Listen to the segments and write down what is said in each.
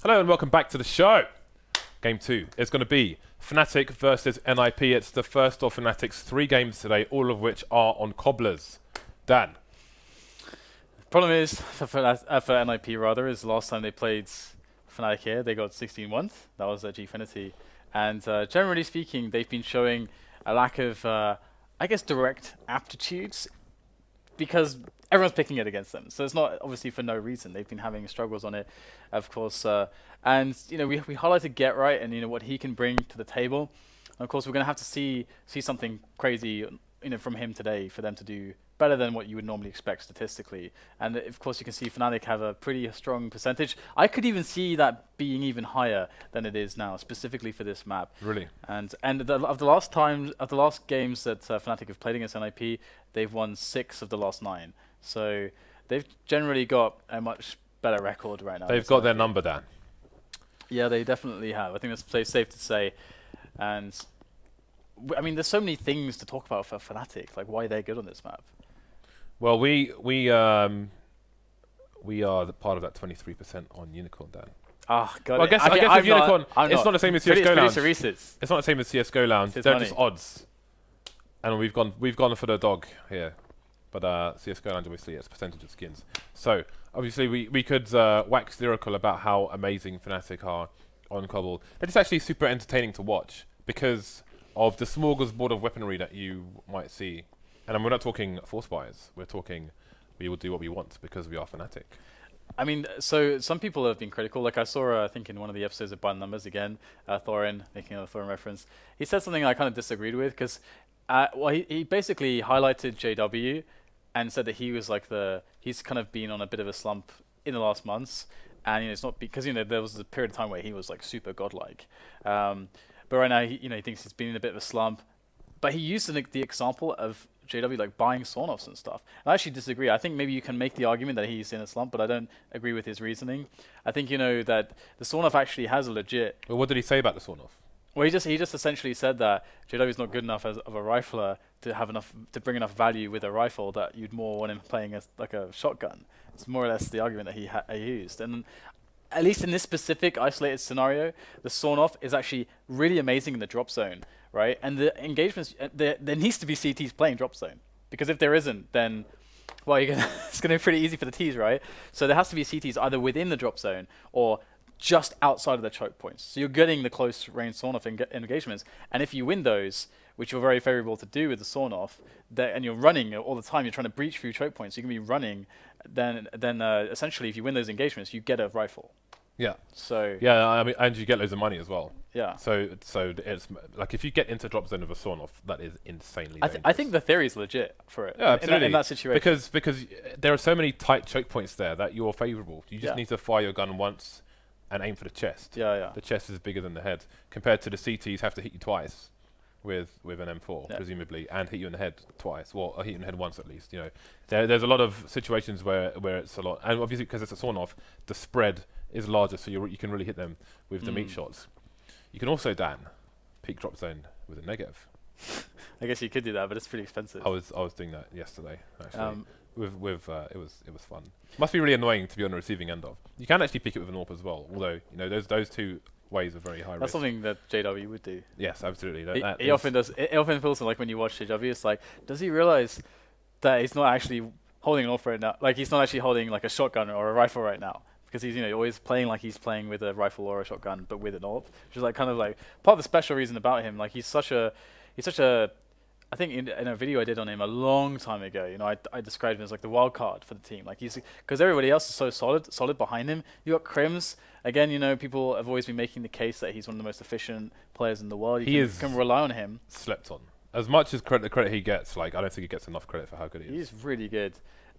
Hello and welcome back to the show. Game 2 is going to be Fnatic versus NiP. It's the first of Fnatic's 3 games today, all of which are on cobblers. Dan. Problem is, for NiP rather, is last time they played Fnatic here, they got 16-1. That was at Gfinity. And generally speaking, they've been showing a lack of, I guess, direct aptitudes because everyone's picking it against them. So it's not obviously for no reason. They've been having struggles on it, of course. And, you know, we highlighted Get Right and, you know, what he can bring to the table. And of course, we're going to have to see something crazy, you know, from him today for them to do better than what you would normally expect statistically. And of course, you can see Fnatic have a pretty strong percentage. I could even see that being even higher than it is now, specifically for this map. Really? And of the last games that Fnatic have played against NiP, they've won 6 of the last 9. So they've generally got a much better record right now. They've got their number, Dan. Yeah, they definitely have. I think that's safe to say. And I mean, there's so many things to talk about for Fnatic, like why they're good on this map. Well, we are the part of that 23% on Unicorn, Dan. Ah, God. Well, I guess with Unicorn, it's not the same as CS:GO Lounge. It's not the same as CS:GO Lounge. They're just odds, and we've gone for the dog here. But CS:GO Lounge, obviously, it's percentage of skins. So obviously, we could wax lyrical about how amazing Fnatic are on Cobble. It's actually super entertaining to watch because of the smorgasbord of weaponry that you might see. And we're not talking force buyers. We're talking we will do what we want because we are Fnatic. I mean, so some people have been critical. Like I saw, I think in one of the episodes of By the Numbers again, Thorin, making a Thorin reference. He said something I kind of disagreed with because, well, he basically highlighted JW and said that he was like he's kind of been on a bit of a slump in the last months. And, you know, it's not because, you know, there was a period of time where he was like super godlike. But right now, he thinks he's been in a bit of a slump. But he used the example of JW like buying Sawnoffs and stuff. And I actually disagree. I think maybe you can make the argument that he's in a slump, but I don't agree with his reasoning. I think, you know, that the Sawnoff actually has a legit... Well, what did he say about the Sawnoff? Well, he just essentially said that JW is not good enough of a rifler to bring enough value with a rifle, that you'd more want him playing as like a shotgun. It's more or less the argument that he used. And at least in this specific isolated scenario, the Sawnoff is actually really amazing in the drop zone, right? And the engagements, there needs to be CTs playing drop zone, because if there isn't, then, well, it's going to be pretty easy for the Ts, right? So there has to be CTs either within the drop zone or just outside of the choke points. So you're getting the close range Sawnoff engagements, and if you win those, which you're very favorable to do with the Sawnoff, and you're running all the time, you're trying to breach through choke points, you can be running, then essentially if you win those engagements, you get a rifle. Yeah. So yeah, I mean, and you get loads of money as well. Yeah. So it's like if you get into drop zone of a Sawnoff, that is insanely dangerous. I think the theory is legit for it. Yeah, absolutely. In that situation. Because there are so many tight choke points there that you're favourable. You just need to fire your gun once and aim for the chest. Yeah, yeah. The chest is bigger than the head. Compared to the CTs have to hit you twice with an M4, presumably, and hit you in the head twice. Well, hit you in the head once at least. You know, there's a lot of situations where it's a lot, and obviously because it's a Sawnoff, the spread is larger, so you can really hit them with the meat shots. You can also, Dan, peek drop zone with a negative. I guess you could do that, but it's pretty expensive. I was doing that yesterday actually. It was fun. Must be really annoying to be on the receiving end of. You can actually peek it with an AWP as well, although you know those two ways are very high risk. That's something that JW would do. Yes, absolutely. He often does. It often feels like when you watch JW, it's like, does he realize that he's not actually holding an AWP right now? Like he's not actually holding like a shotgun or a rifle right now, because he's, you know, always playing like he's playing with a rifle or a shotgun, but with an AWP, which is like kind of like part of the special reason about him. Like he's such a I think in a video I did on him a long time ago, you know, I described him as like the wild card for the team. Like because everybody else is so solid behind him. You got KRIMZ. Again, you know, people have always been making the case that he's one of the most efficient players in the world. You can rely on him. Slept on. As much as the credit he gets, like I don't think he gets enough credit for how good he is. He's really good.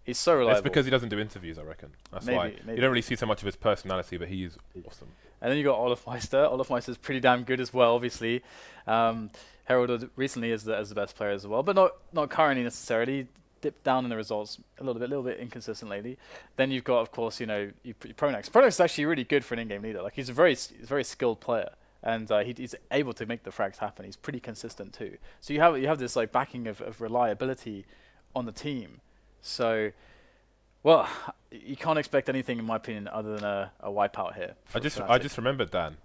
He's so reliable. It's because he doesn't do interviews, I reckon. That's why. You don't really see so much of his personality, but he is awesome. And then you got olofmeister. Olofmeister's pretty damn good as well, obviously. Heralded recently as the best player as well, but not currently necessarily. Dipped down in the results a little bit inconsistent lately. Then you've got, of course, you know, pronax. Pronax is actually really good for an in-game leader. Like he's a very skilled player, and he's able to make the frags happen. He's pretty consistent too. So you have this like backing of reliability on the team. So Well, you can't expect anything, in my opinion, other than a wipeout here. I just remembered, Dan,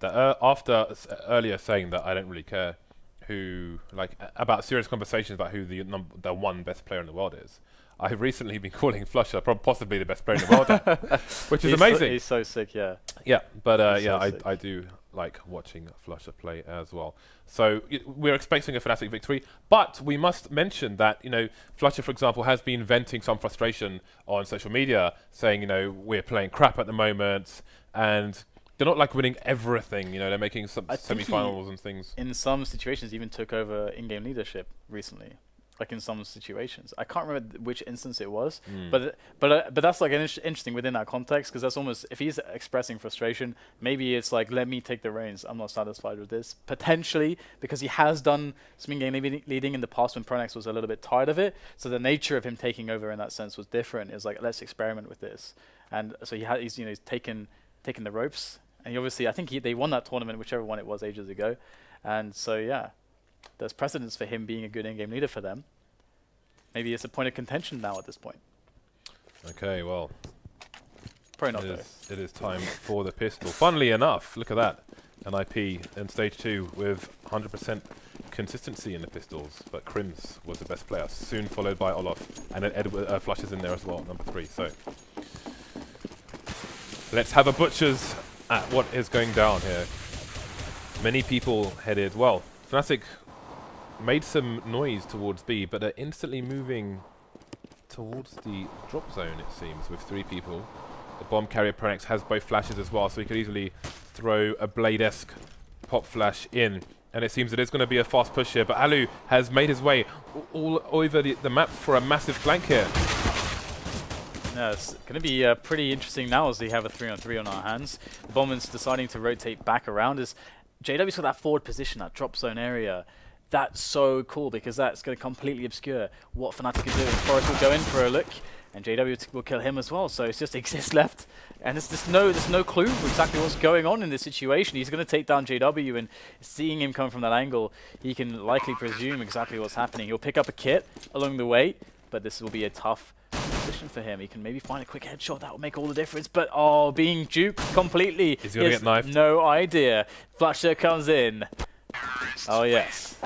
that after earlier saying that I don't really care who, like, about serious conversations about who the one best player in the world is, I've recently been calling flusha possibly the best player in the world, which is amazing. He's so sick, yeah. Yeah, but yeah, I do like watching flusha play as well. So we're expecting a Fnatic victory, but we must mention that, you know, flusha, for example, has been venting some frustration on social media, saying, you know, we're playing crap at the moment, and they're not like winning everything. You know, they're making some semi-finals and things. In some situations, even took over in-game leadership recently. Like in some situations, I can't remember which instance it was, but that's like interesting within that context, because that's almost, if he's expressing frustration, maybe it's like, let me take the reins. I'm not satisfied with this, potentially, because he has done some in-game leading in the past when pronax was a little bit tired of it. So the nature of him taking over in that sense was different. It's like, let's experiment with this, and so he's you know, he's taken the ropes, and he obviously, I think they won that tournament, whichever one it was ages ago, and so yeah. There's precedence for him being a good in-game leader for them. Maybe it's a point of contention now at this point. Okay, well, probably not. It is time for the pistol. Funnily enough, look at that, NiP in stage 2 with 100% consistency in the pistols, but KRIMZ was the best player, soon followed by Olof, and then flusha's in there as well, number 3. So let's have a butchers at what is going down here. Many people headed, well, Fnatic made some noise towards B, but they're instantly moving towards the drop zone, it seems, with 3 people. The bomb carrier pronax has both flashes as well, so he could easily throw a Blade-esque pop flash in. And it seems it is going to be a fast push here, but allu has made his way all over the map for a massive flank here. Yeah, it's going to be pretty interesting now as we have a 3-on-3 on our hands. The Bombman's deciding to rotate back around as JW's got that forward position, that drop zone area. That's so cool, because that's going to completely obscure what Fnatic is doing. Forest will go in for a look, and JW will kill him as well. So it's just Xizt left, and there's no clue for exactly what's going on in this situation. He's going to take down JW, and seeing him come from that angle, he can likely presume exactly what's happening. He'll pick up a kit along the way, but this will be a tough position for him. He can maybe find a quick headshot. That will make all the difference. But oh, being juked completely. Is he going to get knifed? No idea. flusha comes in. Oh yes.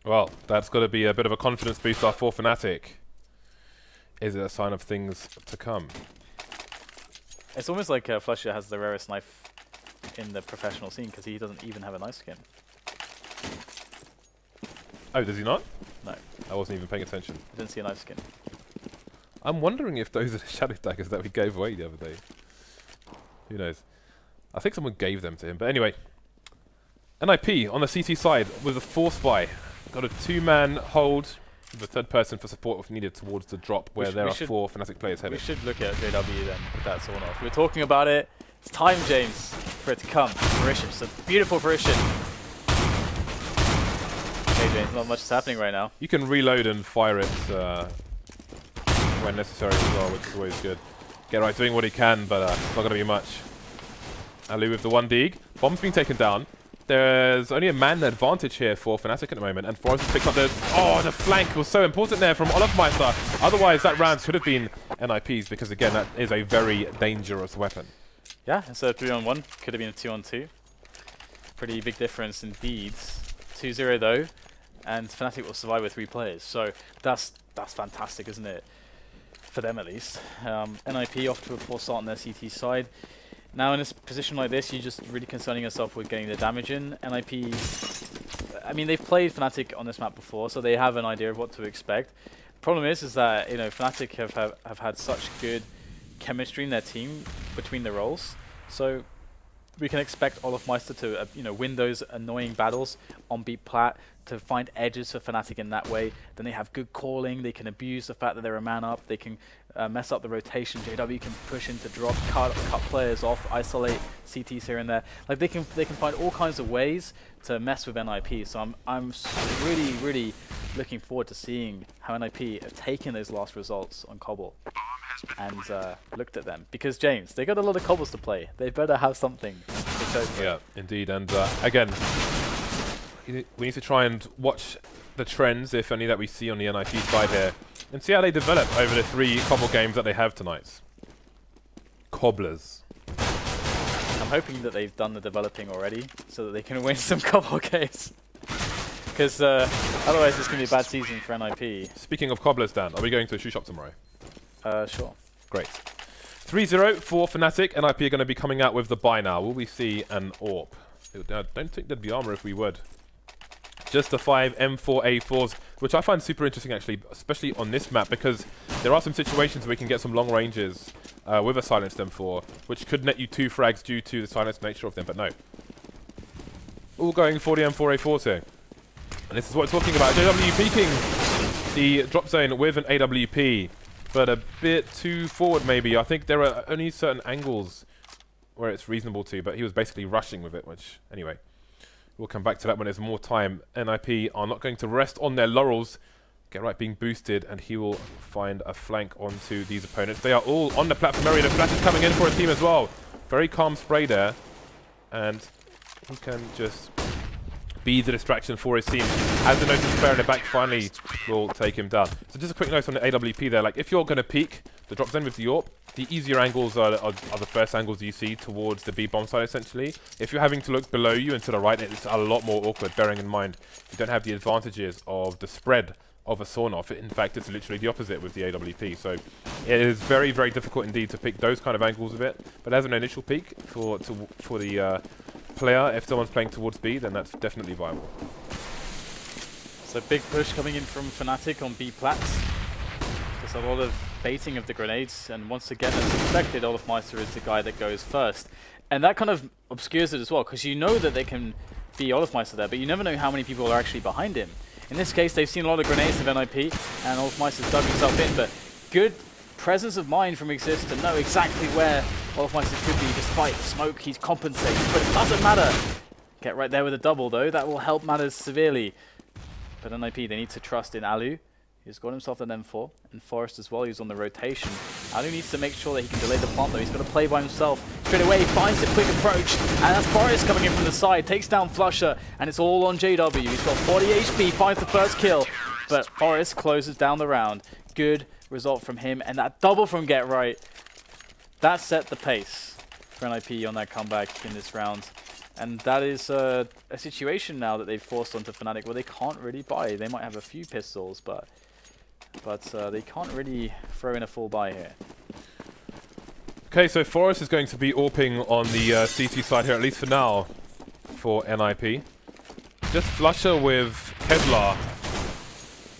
Well, that's got to be a bit of a confidence booster for Fnatic. Is it a sign of things to come? It's almost like flusha has the rarest knife in the professional scene, because he doesn't even have a knife skin. Oh, does he not? No. I wasn't even paying attention. I didn't see a knife skin. I'm wondering if those are the shadow daggers that we gave away the other day. Who knows? I think someone gave them to him. But anyway, NiP on the CT side with a force buy. Got a 2-man hold. The third person for support if needed towards the drop, where there are 4 Fnatic players headed. We should look at JW then, if that's all off. We're talking about it. It's time, James, for it to come to fruition. It's a beautiful fruition. Okay, James, not much is happening right now. You can reload and fire it when necessary as well, which is always good. Get right doing what he can, but it's not going to be much. allu with the 1 dig. Bomb's being taken down. There's only a man advantage here for Fnatic at the moment, and Forest picks up the flank was so important there from olofmeister. Otherwise, that round could have been NiP's, because again, that is a very dangerous weapon. Yeah, it's a 3-on-1. Could have been a 2-on-2. Pretty big difference indeed. 2-0 though, and Fnatic will survive with 3 players. So that's fantastic, isn't it? For them at least. NiP off to a poor start on their CT side. Now in a position like this, you're just really concerning yourself with getting the damage in. NiP, I mean, they've played Fnatic on this map before, so they have an idea of what to expect. The problem is that, you know, Fnatic have had such good chemistry in their team between the roles, so we can expect olofmeister to you know, win those annoying battles on beat plat, to find edges for Fnatic in that way. Then they have good calling. They can abuse the fact that they're a man up. They can mess up the rotation. JW can push into drop, cut players off, isolate CTs here and there. Like they can find all kinds of ways to mess with NiP. So I'm really looking forward to seeing how NiP have taken those last results on Cobble and looked at them. Because James, they got a lot of Cobbles to play. They better have something to show for. Yeah, indeed. And again, we need to try and watch the trends, if any, that we see on the NiP side here, and see how they develop over the 3 Cobble games that they have tonight. Cobblers. I'm hoping that they've done the developing already, so that they can win some Cobble games. Because otherwise it's going to be a bad season for NiP. Speaking of Cobblers, Dan, are we going to a shoe shop tomorrow? Sure. Great. 3-0 for Fnatic. NiP are going to be coming out with the buy now. Will we see an AWP? I don't think there'd be armor if we would. Just the 5 M4A4s, which I find super interesting actually, especially on this map, because there are some situations where we can get some long ranges with a silenced M4, which could net you 2 frags due to the silenced nature of them, but no. All going for the M4A4s here. And this is what we're talking about. JW peeking the drop zone with an AWP, but a bit too forward maybe. I think there are only certain angles where it's reasonable to, but he was basically rushing with it, which, anyway. We'll come back to that when there's more time. NiP are not going to rest on their laurels. Get right being boosted, and he will find a flank onto these opponents. They are all on the platform area. The flash is coming in for a team as well. Very calm spray there. And he can just be the distraction for his team. As the Natus player in the back finally will take him down. So just a quick note on the AWP there. Like, if you're going to peek the drop zone with the AWP, the easier angles are the first angles you see towards the B bomb side, essentially. If you're having to look below you and to the right, it's a lot more awkward, bearing in mind you don't have the advantages of the spread of a sawn-off. In fact, it's literally the opposite with the AWP. So it is very, very difficult indeed to pick those kind of angles of it. But as an initial peek for the player, if someone's playing towards B, then that's definitely viable. So big push coming in from Fnatic on B plats. There's a lot of baiting of the grenades, and once again, as expected, olofmeister is the guy that goes first. And that kind of obscures it as well, because you know that they can be olofmeister there, but you never know how many people are actually behind him. In this case, they've seen a lot of grenades of NiP, and olofmeister's dug himself in, but good presence of mind from Xizt to know exactly where olofmeister could be. Despite smoke, he's compensating, but it doesn't matter. Get right there with a double, though. That will help matters severely. But NiP, they need to trust in allu. He's got himself an M4, and Forest as well. He's on the rotation. allu needs to make sure that he can delay the plant, though. He's got to play by himself. Straight away, he finds a quick approach, and that's Forest coming in from the side. Takes down flusha, and it's all on JW. He's got 40 HP, finds the first kill, but Forest closes down the round. Good result from him, and that double from Get Right, that set the pace for NiP on that comeback in this round. And that is a situation now that they've forced onto Fnatic where they can't really buy. They might have a few pistols, but they can't really throw in a full buy here. Okay, so Forest is going to be AWPing on the CT side here, at least for now, for NiP. Just flusha with Kevlar.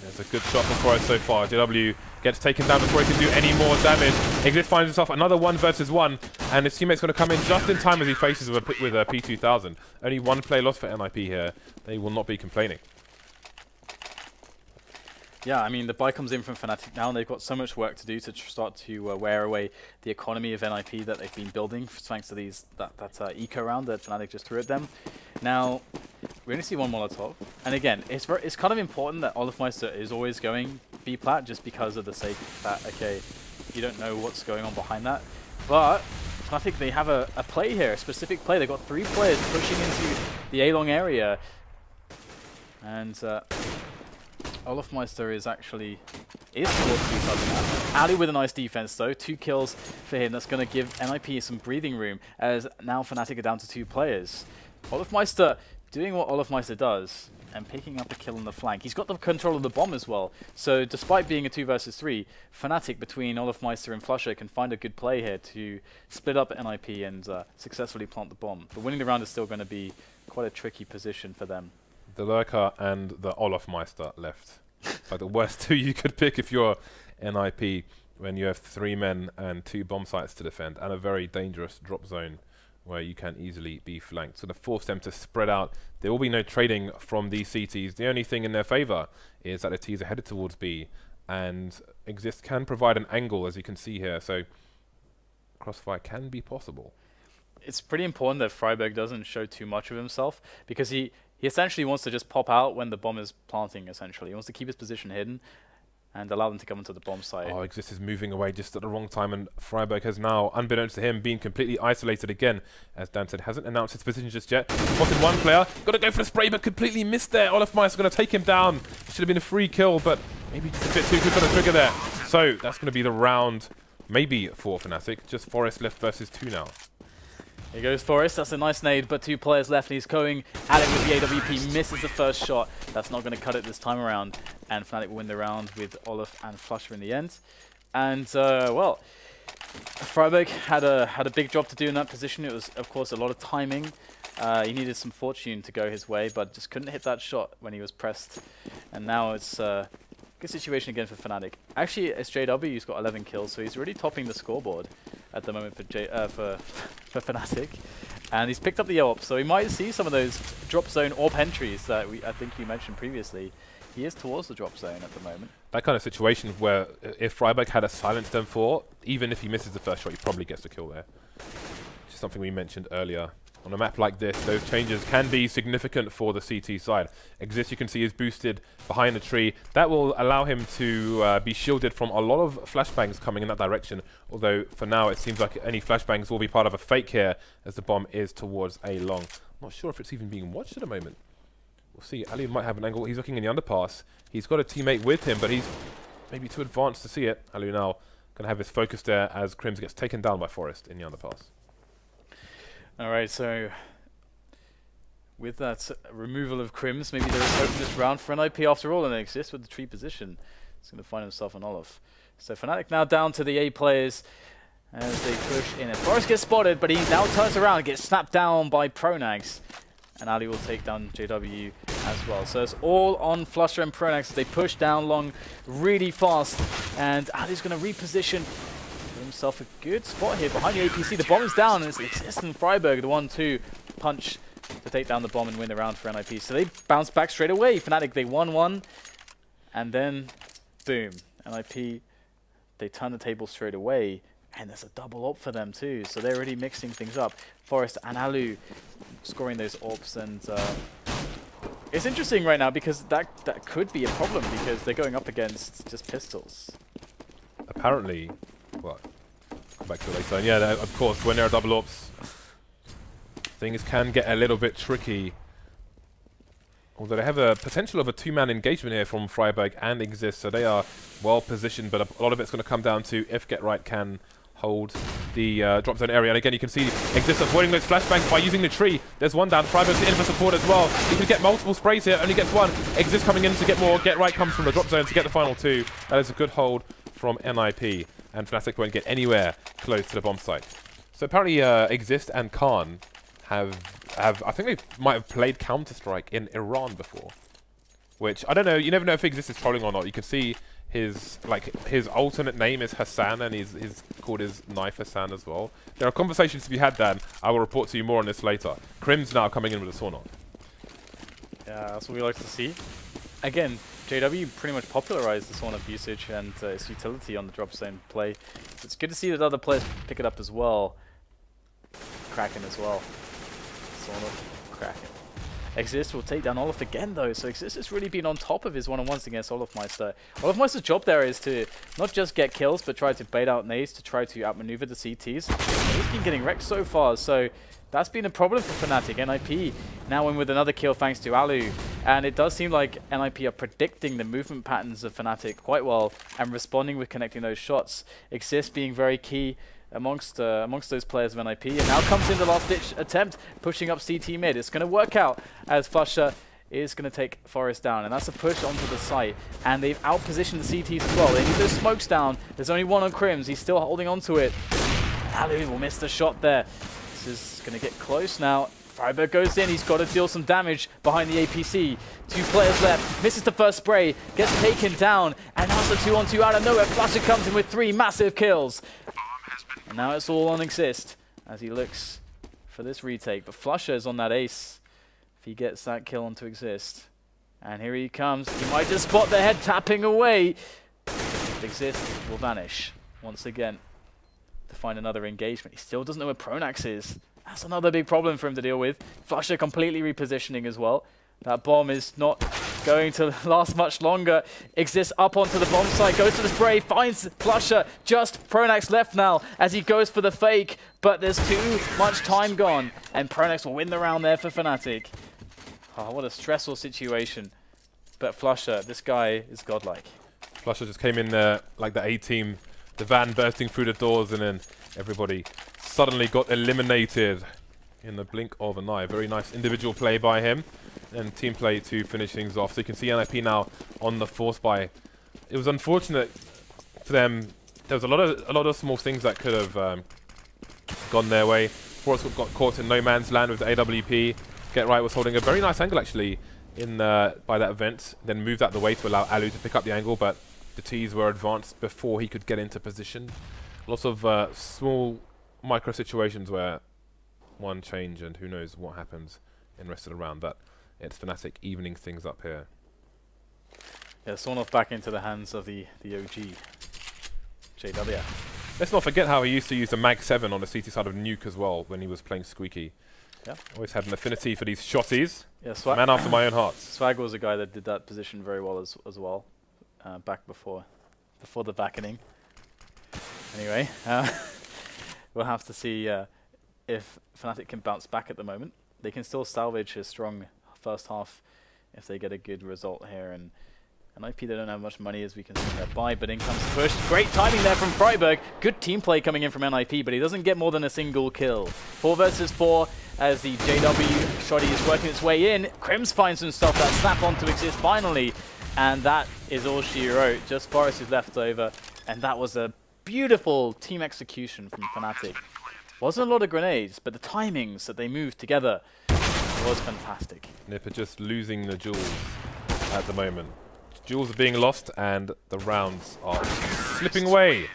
There's a good shot from Forest so far. JW gets taken down before he can do any more damage. Xizt finds himself another 1 versus 1, and his teammate's going to come in just in time as he faces with a P2000. Only 1 play loss for NiP here. They will not be complaining. Yeah, I mean, the buy comes in from Fnatic now, and they've got so much work to do to start to wear away the economy of NiP that they've been building, thanks to that eco round that Fnatic just threw at them. Now, we only see 1 Molotov, and again, it's kind of important that olofmeister is always going B plat, just because of the sake that, okay, you don't know what's going on behind that. But Fnatic, they have a play here, a specific play. They've got 3 players pushing into the A-long area, and olofmeister is actually towards 2000 now. allu with a nice defense though, 2 kills for him. That's going to give NiP some breathing room, as now Fnatic are down to 2 players. olofmeister doing what olofmeister does and picking up a kill on the flank. He's got the control of the bomb as well. So despite being a 2 versus 3, Fnatic between olofmeister and flusha can find a good play here to split up NiP and successfully plant the bomb. But winning the round is still going to be quite a tricky position for them. The Lurker and the olofmeister left. It's like the worst 2 you could pick if you're NiP, when you have 3 men and 2 bomb sites to defend, and a very dangerous drop zone where you can easily be flanked. So to force them to spread out, there will be no trading from these CTs. The only thing in their favour is that the Ts are headed towards B, and Xizt can provide an angle, as you can see here, so crossfire can be possible. It's pretty important that Friberg doesn't show too much of himself, because he essentially wants to just pop out when the bomb is planting, essentially. He wants to keep his position hidden. and allow them to come into the bomb site. Oh, Xizt is moving away just at the wrong time, and Friberg has now, unbeknownst to him, been completely isolated again. As Dan said, hasn't announced his position just yet. Spotted one player, got to go for a spray, but completely missed there. olofmeister going to take him down. Should have been a free kill, but maybe just a bit too quick on the trigger there. So that's going to be the round, maybe for Fnatic. Just Forest left versus 2 now. Here goes Forest, that's a nice nade, but 2 players left, and he's going at it with the AWP, misses the first shot. That's not going to cut it this time around, and Fnatic will win the round with Olof and flusha in the end. And, well, Friberg had a big job to do in that position. It was, of course, a lot of timing. He needed some fortune to go his way, but just couldn't hit that shot when he was pressed. And now it's a good situation again for Fnatic. Actually, it's JW who's got 11 kills, so he's really topping the scoreboard at the moment for Fnatic, and he's picked up the AWP, so we might see some of those drop zone AWP entries that I think you mentioned previously. He is towards the drop zone at the moment. That kind of situation where if Friberg had a silenced M4, even if he misses the first shot, he probably gets the kill there. Which is something we mentioned earlier. On a map like this, those changes can be significant for the CT side. Xizt, you can see, is boosted behind the tree. That will allow him to be shielded from a lot of flashbangs coming in that direction. Although, for now, it seems like any flashbangs will be part of a fake here, as the bomb is towards A long. I'm not sure if it's even being watched at the moment. We'll see. Allu might have an angle. He's looking in the underpass. He's got a teammate with him, but he's maybe too advanced to see it. Allu now going to have his focus there as KRIMZ gets taken down by Forest in the underpass. Alright, so with that removal of KRIMZ, maybe there is hope in this round for NiP after all, and Xizt with the tree position. He's going to find himself on Olof. So Fnatic now down to the A players as they push in. And Forest gets spotted, but he now turns around and gets snapped down by pronax. And Allu will take down JW as well. So it's all on flusha and pronax as they push down long really fast. And Allu's going to reposition himself a good spot here behind the APC. The bomb is down, and it's Xizt and Friberg, the 1-2 punch to take down the bomb and win the round for NiP. So they bounce back straight away. Fnatic, they won one, and then boom, NiP, they turn the table straight away, and there's a double AWP for them too. So they're already mixing things up. Forest and Allu scoring those AWPs, and it's interesting right now because that could be a problem because they're going up against just pistols. Apparently, well, come back to it later. And yeah, of course, when there are double AWPs, things can get a little bit tricky. Although they have a potential of a 2-man engagement here from Friberg and Xizt, so they are well positioned, but a lot of it's going to come down to if Get Right can hold the drop zone area. And again, you can see Xizt avoiding those flashbangs by using the tree. There's one down. Friberg's in for support as well. He can get multiple sprays here, only gets one. Xizt coming in to get more. Get Right comes from the drop zone to get the final 2. That is a good hold from NiP, and Fnatic won't get anywhere close to the bomb site. So apparently Xizt and Khan have I think they might have played Counter-Strike in Iran before, which I don't know. You never know if Xizt is trolling or not. You can see his alternate name is Hassan, and he's called his knife Hassan as well. There are conversations to be had, Dan. I will report to you more on this later. KRIMZ now coming in with a sawn off. Yeah, that's what we like to see. Again, JW pretty much popularized the sawn off usage and its utility on the drop zone play. So it's good to see that other players pick it up as well. Kraken as well. Sawn off, Kraken. Xizt will take down Olof again though, so Xizt has really been on top of his one-on-ones against olofmeister. olofmeister's job there is to not just get kills, but try to bait out nades to try to outmaneuver the CTs. He's been getting wrecked so far, so that's been a problem for Fnatic. NiP now in with another kill thanks to Allu, and it does seem like NiP are predicting the movement patterns of Fnatic quite well and responding with connecting those shots. Xizt being very key amongst those players of NiP, and now comes in the last-ditch attempt, pushing up CT mid. It's going to work out as flusha is going to take Forest down, and that's a push onto the site, and they've out-positioned the CTs as well. They need those smokes down. There's only one on KRIMZ. He's still holding on to it. Allu will miss the shot there. This is going to get close now. Friberg goes in. He's got to deal some damage behind the APC. 2 players left. Misses the first spray. Gets taken down. And now it's a 2-on-2 out of nowhere. flusha comes in with 3 massive kills. And now it's all on Xizt as he looks for this retake. But flusha is on that ace if he gets that kill onto Xizt. And here he comes. He might just spot the head tapping away. Xizt will vanish once again to find another engagement. He still doesn't know where pronax is. That's another big problem for him to deal with. flusha completely repositioning as well. That bomb is not going to last much longer. Xizt up onto the bomb site, goes to the spray, finds flusha. Just pronax left now as he goes for the fake, but there's too much time gone, and pronax will win the round there for Fnatic. Oh, what a stressful situation. But flusha, this guy is godlike. flusha just came in there like the A-team, the van bursting through the doors, and then everybody suddenly got eliminated in the blink of an eye. Very nice individual play by him, and team play to finish things off. So you can see NiP now on the force buy. It was unfortunate for them. There was a lot of small things that could have gone their way. Force got caught in no man's land with the AWP. Get Right was holding a very nice angle actually in by that event, then moved out the way to allow allu to pick up the angle, but the T's were advanced before he could get into position. Lots of small micro situations where one change and who knows what happens in the rest of the round, but it's Fnatic evening things up here. Yeah, Olof back into the hands of the OG JW. Let's not forget how he used to use the Mag 7 on the CT side of Nuke as well when he was playing Squeaky. Yeah. Always had an affinity for these shotties. Yeah, man after my own heart. Swag was a guy that did that position very well as well, back before the backening. Anyway, we'll have to see if Fnatic can bounce back at the moment. They can still salvage a strong first half if they get a good result here. And NiP, they don't have much money as we can see that buy, but in comes the push. Great timing there from Friberg. Good team play coming in from NiP, but he doesn't get more than a single kill. 4 versus 4 as the JW shoddy is working its way in. KRIMZ finds some stuff that snap onto Xizt finally, and that is all she wrote. Just Forest is left over, and that was a beautiful team execution from Fnatic. Wasn't a lot of grenades, but the timings that they moved together was fantastic. NiP are just losing the jewels at the moment. Jewels are being lost and the rounds are slipping away.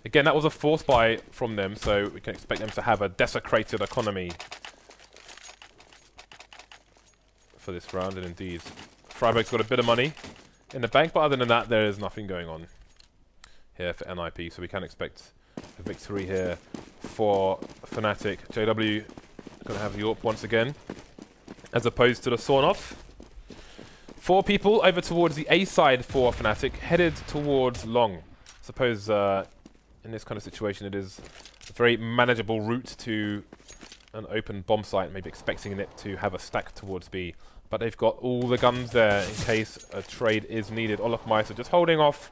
Again, that was a force buy from them, so we can expect them to have a desecrated economy for this round, and indeed Friberg's got a bit of money in the bank, but other than that there is nothing going on here for NiP, so we can expect a victory here for Fnatic. JW going to have the AWP once again as opposed to the sawn-off. 4 people over towards the A side for Fnatic, headed towards long. I suppose in this kind of situation it is a very manageable route to an open bomb site, maybe expecting it to have a stack towards B. But they've got all the guns there in case a trade is needed. Olofmeister just holding off,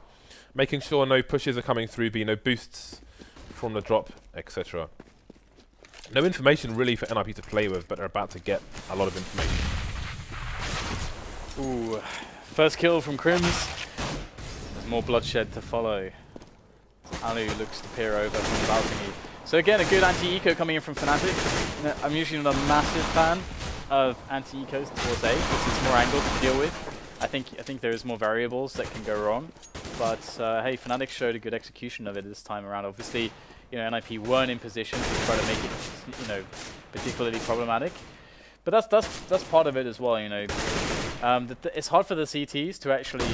making sure no pushes are coming through B, no boosts from the drop, etc. No information really for NiP to play with, but they're about to get a lot of information. Ooh, first kill from KRIMZ. There's more bloodshed to follow. Allu looks to peer over from the balcony. So again, a good anti-eco coming in from Fnatic. You know, I'm usually not a massive fan of anti-ecos towards A, because it's more angle to deal with. I think there is more variables that can go wrong. But hey, Fnatic showed a good execution of it this time around. Obviously, you know, NiP weren't in position to try to make it, you know, particularly problematic. But that's part of it as well, you know. It's hard for the CTs to actually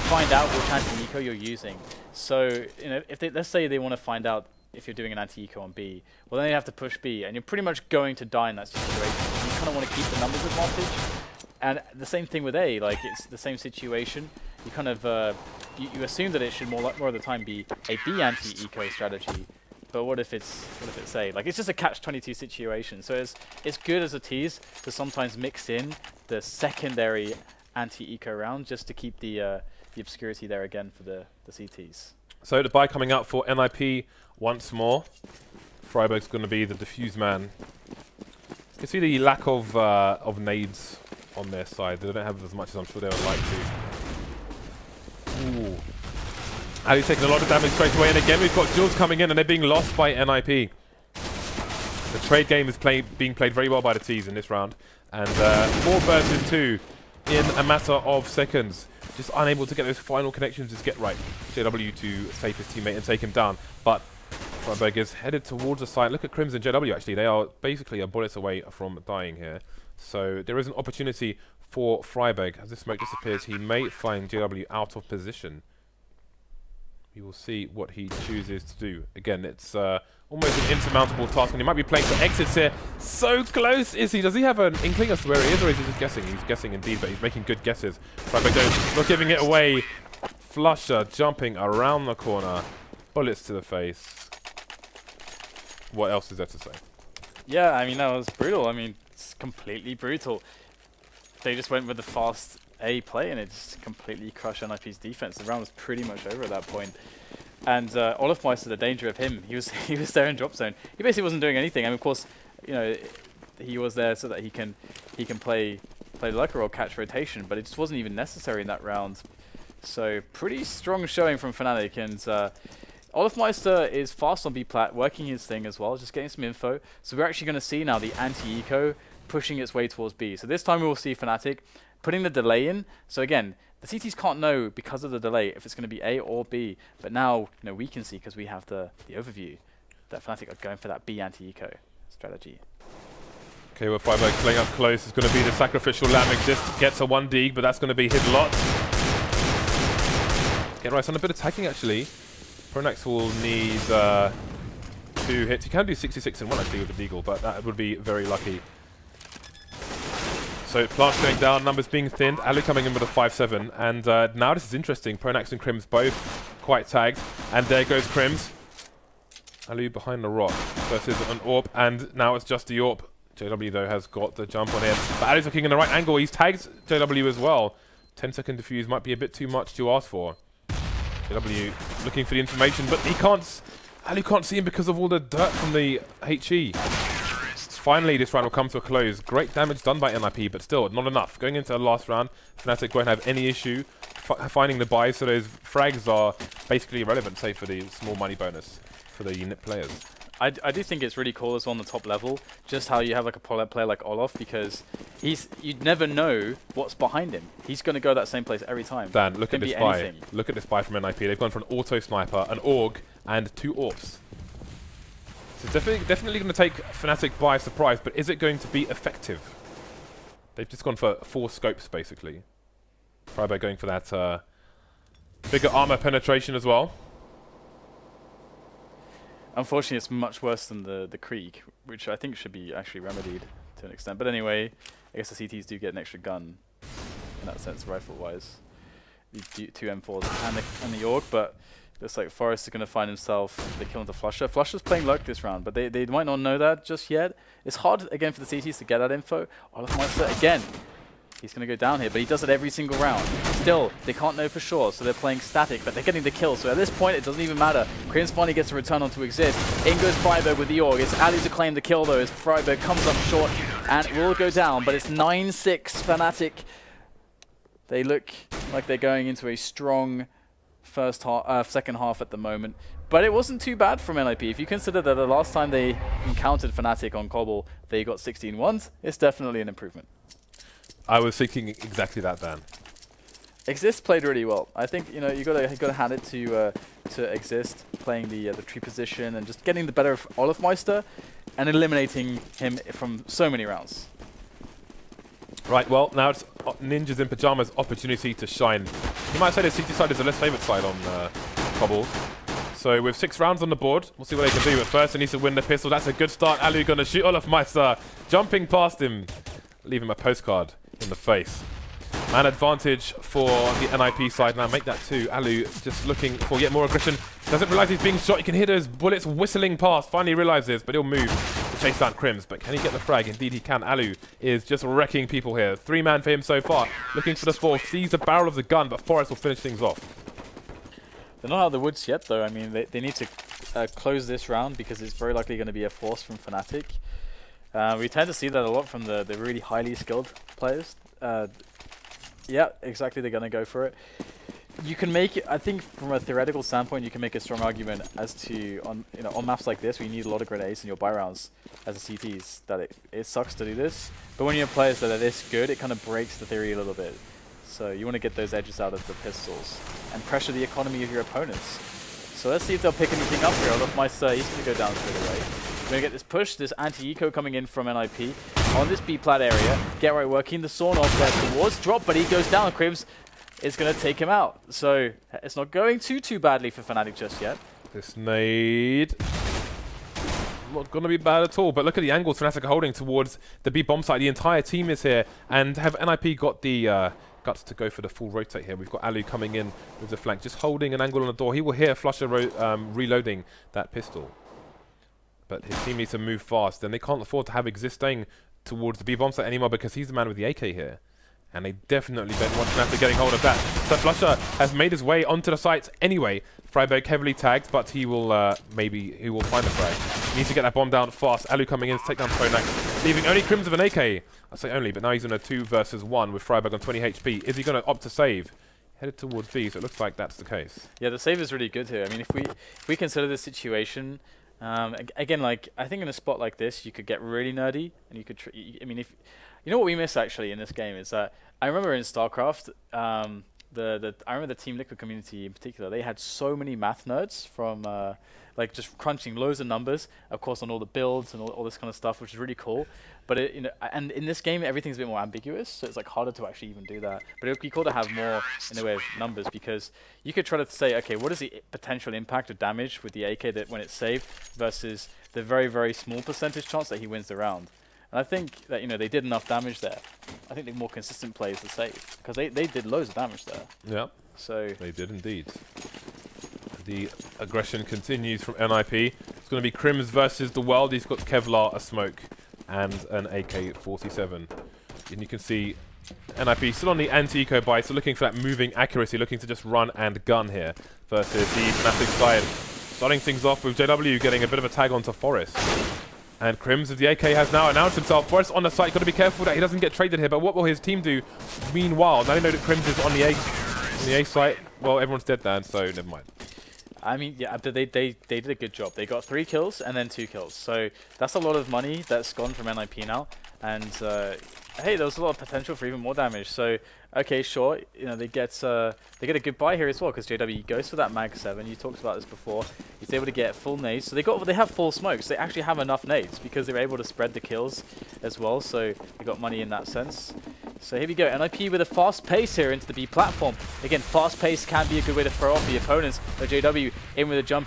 find out which anti-eco you're using. So, you know, if let's say they want to find out if you're doing an anti-eco on B, well then you have to push B, and you're pretty much going to die in that situation. You kind of want to keep the numbers advantage. And the same thing with A, like it's the same situation. You kind of you assume that it should more of the time be a B anti-eco strategy. But what if it's A? Like it's just a catch-22 situation. So it's good as a tease to sometimes mix in the secondary anti-eco round just to keep the obscurity there again for the CTs. So the buy coming out for NiP once more. Friberg's going to be the diffuse man. You can see the lack of nades on their side. They don't have as much as I'm sure they would like to. Ooh. Allu's taking a lot of damage straight away, and again we've got Jules coming in and they're being lost by NiP. The trade game is being played very well by the T's in this round, and 4 versus 2 in a matter of seconds. Just unable to get those final connections, just get right. JW to save his teammate and take him down, but Friberg is headed towards the side. Look at KRIMZ and JW actually, they are basically a bullet away from dying here. So there is an opportunity for Friberg. As the smoke disappears, he may find JW out of position. We will see what he chooses to do. Again, it's almost an insurmountable task, and he might be playing for exits here. So close is he? Does he have an inkling as to where he is, or is he just guessing? He's guessing indeed, but he's making good guesses. Friberg not giving it away. flusha jumping around the corner. Bullets to the face. What else is there to say? Yeah, I mean, that was brutal. I mean, it's completely brutal. They just went with the fast A play, and it just completely crushed NiP's defense. The round was pretty much over at that point. And olofmeister, the danger of him, he was there in drop zone. He basically wasn't doing anything. I mean, of course, you know, he was there so that he can play the Lurker role, catch rotation, but it just wasn't even necessary in that round. So pretty strong showing from Fnatic, and olofmeister is fast on B plat, working his thing as well, just getting some info. So we're actually going to see now the anti-eco pushing its way towards B. So this time we will see Fnatic putting the delay in. So again, the CTs can't know because of the delay if it's going to be A or B. But now, you know, we can see because we have the overview that Fnatic are going for that B anti-eco strategy. Okay, well, Friberg playing up close is going to be the sacrificial lamb. Xizt gets a 1D, but that's going to be his lot. Get right on a bit of tagging actually. Pronax will need 2 hits. He can do 66 in 1 actually with the Deagle, but that would be very lucky. So plants going down, numbers being thinned, allu coming in with a 5-7, and now this is interesting. Pronax and KRIMZ both quite tagged, and there goes KRIMZ. Allu behind the rock versus an AWP, and now it's just the AWP. JW though has got the jump on him, but Allu's looking in the right angle. He's tagged JW as well. 10-second defuse might be a bit too much to ask for. JW looking for the information, but he can't. Allu can't see him because of all the dirt from the HE. Finally, this round will come to a close. Great damage done by NiP, but still not enough. Going into the last round, Fnatic won't have any issue finding the buys, so those frags are basically irrelevant, save for the small money bonus for the NiP players. I do think it's really cool as well on the top level, just how you have like a player like Olof, because you'd never know what's behind him. He's going to go that same place every time. Dan, look at this buy. Look at this buy from NiP. They've gone for an auto sniper, an AUG, and 2 AWPs. So definitely going to take Fnatic by surprise, but is it going to be effective? They've just gone for 4 scopes basically. Friberg going for that bigger armor penetration as well. Unfortunately, it's much worse than the Krieg, which I think should be actually remedied to an extent. But anyway, I guess the CTs do get an extra gun in that sense, rifle-wise. The 2 M4s and the AUG, but looks like Forrest is going to find himself the kill into flusha. Flusha's playing Lurk this round, but they might not know that just yet. It's hard, again, for the CTs to get that info. olofmeister, again, he's going to go down here, but he does it every single round. Still, they can't know for sure, so they're playing static, but they're getting the kill. So at this point, it doesn't even matter. KRIMZ finally gets a return onto Xizt. In goes Friberg with the AUG. It's allu to claim the kill, though, as Friberg comes up short and will go down, but it's 9-6 Fnatic. They look like they're going into a strong second half at the moment. But it wasn't too bad from NiP. If you consider that the last time they encountered Fnatic on Cobble, they got 16 1s, it's definitely an improvement. I was thinking exactly that, Dan. Xizt played really well. I think you gotta hand it to Xizt playing the tree position and just getting the better of olofmeister and eliminating him from so many rounds. Right, well, now it's Ninjas in Pyjamas' opportunity to shine. You might say the CT side is the less favoured side on Cobble. So with 6 rounds on the board, we'll see what they can do. But first, they need to win the pistol. That's a good start. Allu going to shoot olofmeister, jumping past him, leave him a postcard in the face. Man advantage for the NiP side now. Make that 2. Allu just looking for yet more aggression. Doesn't realise he's being shot. You can hear those bullets whistling past. Finally realises, but he'll move to chase down KRIMZ. But can he get the frag? Indeed he can. Allu is just wrecking people here. 3-man for him so far. Looking for the 4th. Sees the barrel of the gun, but Forrest will finish things off. They're not out of the woods yet, though. I mean, they need to close this round because it's very likely going to be a force from Fnatic. We tend to see that a lot from the really highly skilled players. Yeah, exactly. They're going to go for it. You can make it, I think, from a theoretical standpoint, you can make a strong argument as to on maps like this where you need a lot of grenades in your buy rounds as a CTs that it sucks to do this. But when you have players that are this good, it kind of breaks the theory a little bit. So you want to get those edges out of the pistols and pressure the economy of your opponents. So let's see if they'll pick anything up here. olofmeister, he's going to go down straight away. We're going to get this push, this anti-eco coming in from NiP on this B-plat area. Get right working, the sawn off there towards drop, but he goes down. KRIMZ is going to take him out. So it's not going too badly for Fnatic just yet. This nade not going to be bad at all, but look at the angles Fnatic are holding towards the B bomb site. The entire team is here, and have NiP got the guts to go for the full rotate here? We've got allu coming in with the flank, just holding an angle on the door. He will hear flusha reloading that pistol, but his team needs to move fast, and they can't afford to have Xizt staying towards the B bomb site anymore because he's the man with the AK here. And they definitely don't want Fnatic getting hold of that. So flusha has made his way onto the site anyway. Friberg heavily tagged, but he will he will find the frag. He needs to get that bomb down fast. Allu coming in to take down pronax, leaving only KRIMZ with an AK. I say only, but now he's in a 2 versus 1 with Friberg on 20 HP. Is he going to opt to save? Headed towards B, so it looks like that's the case. Yeah, the save is really good here. I mean, if we consider this situation, again, like I think in a spot like this, you could get really nerdy, and you could. I mean, if you know what we miss actually in this game is that I remember in StarCraft, I remember the Team Liquid community in particular. They had so many math nerds from like just crunching loads of numbers, of course, on all the builds and all this kind of stuff, which is really cool. But and in this game, everything's a bit more ambiguous, so it's like harder to actually even do that. But it would be cool to have more in the way of numbers, because you could try to say, okay, what is the potential impact of damage with the AK that when it's saved versus the very small percentage chance that he wins the round. And I think that they did enough damage there. I think the more consistent play is the save, because they did loads of damage there. Yeah, so they did indeed. The aggression continues from NiP. It's going to be KRIMZ versus the world. He's got Kevlar, a smoke, and an AK-47. And you can see NiP still on the anti-eco buy, so looking for that moving accuracy, looking to just run and gun here versus the Fnatic side. Starting things off with JW getting a bit of a tag onto Forest. And KRIMZ with the AK has now announced himself. Forest on the site, got to be careful that he doesn't get traded here, but what will his team do meanwhile? Now they know that KRIMZ is on the A site. Well, everyone's dead there, so never mind. I mean, yeah, but they did a good job. They got 3 kills and then 2 kills. So that's a lot of money that's gone from NiP now. And hey, there was a lot of potential for even more damage. So okay, sure, they get a good buy here as well, because JW goes for that mag 7. You talked about this before. He's able to get full nades. So they have full smokes. They actually have enough nades because they were able to spread the kills as well. So they got money in that sense. So here we go, NiP with a fast pace here into the B platform. Again, fast pace can be a good way to throw off the opponents. But JW in with a jump